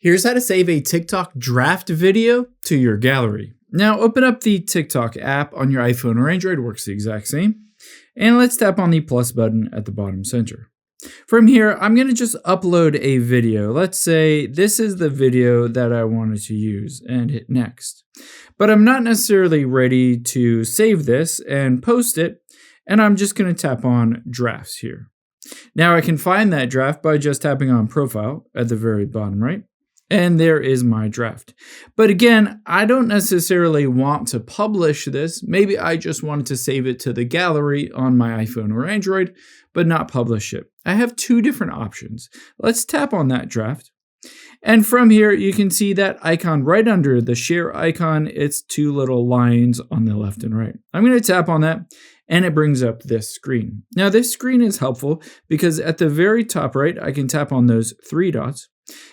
Here's how to save a TikTok draft video to your gallery. Now open up the TikTok app on your iPhone or Android, works the exact same. And let's tap on the plus button at the bottom center. From here, I'm going to just upload a video. Let's say this is the video that I wanted to use and hit next. But I'm not necessarily ready to save this and post it, and I'm just going to tap on drafts here. Now I can find that draft by just tapping on profile at the very bottom right. And there is my draft. But again, I don't necessarily want to publish this. Maybe I just wanted to save it to the gallery on my iPhone or Android, but not publish it. I have two different options. Let's tap on that draft. And from here, you can see that icon right under the share icon. It's two little lines on the left and right. I'm going to tap on that, and it brings up this screen. Now, this screen is helpful because at the very top right, I can tap on those three dots.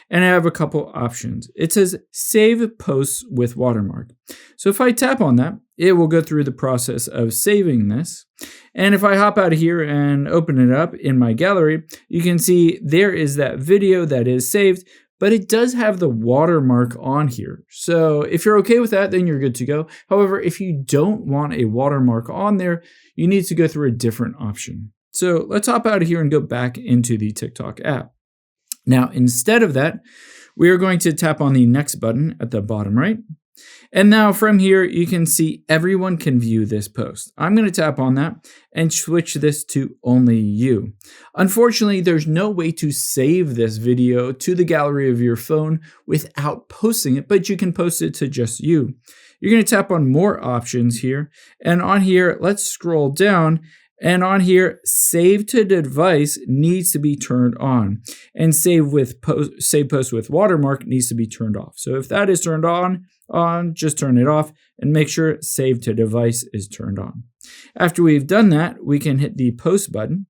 And I have a couple options. It says save posts with watermark. So if I tap on that, it will go through the process of saving this. And if I hop out of here and open it up in my gallery, you can see there is that video that is saved, but it does have the watermark on here. So if you're okay with that, then you're good to go. However, if you don't want a watermark on there, you need to go through a different option. So let's hop out of here and go back into the TikTok app. Now, instead of that, we are going to tap on the next button at the bottom right. And now from here, you can see everyone can view this post. I'm going to tap on that and switch this to only you. Unfortunately, there's no way to save this video to the gallery of your phone without posting it, but you can post it to just you. You're going to tap on more options here. And on here, let's scroll down. And on here, save to device needs to be turned on, and save post with watermark needs to be turned off. So if that is turned on, just turn it off and make sure save to device is turned on. After we've done that, we can hit the post button.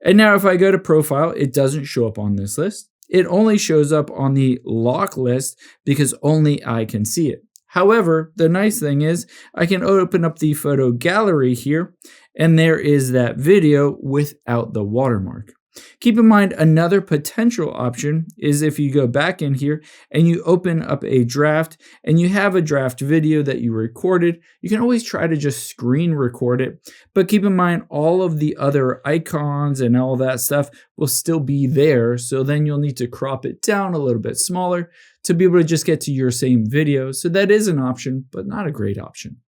And now if I go to profile, it doesn't show up on this list. It only shows up on the lock list because only I can see it. However, the nice thing is I can open up the photo gallery here, and there is that video without the watermark. Keep in mind, another potential option is if you go back in here and you open up a draft and you have a draft video that you recorded, you can always try to just screen record it. But keep in mind, all of the other icons and all that stuff will still be there. So then you'll need to crop it down a little bit smaller to be able to just get to your same video. So that is an option, but not a great option.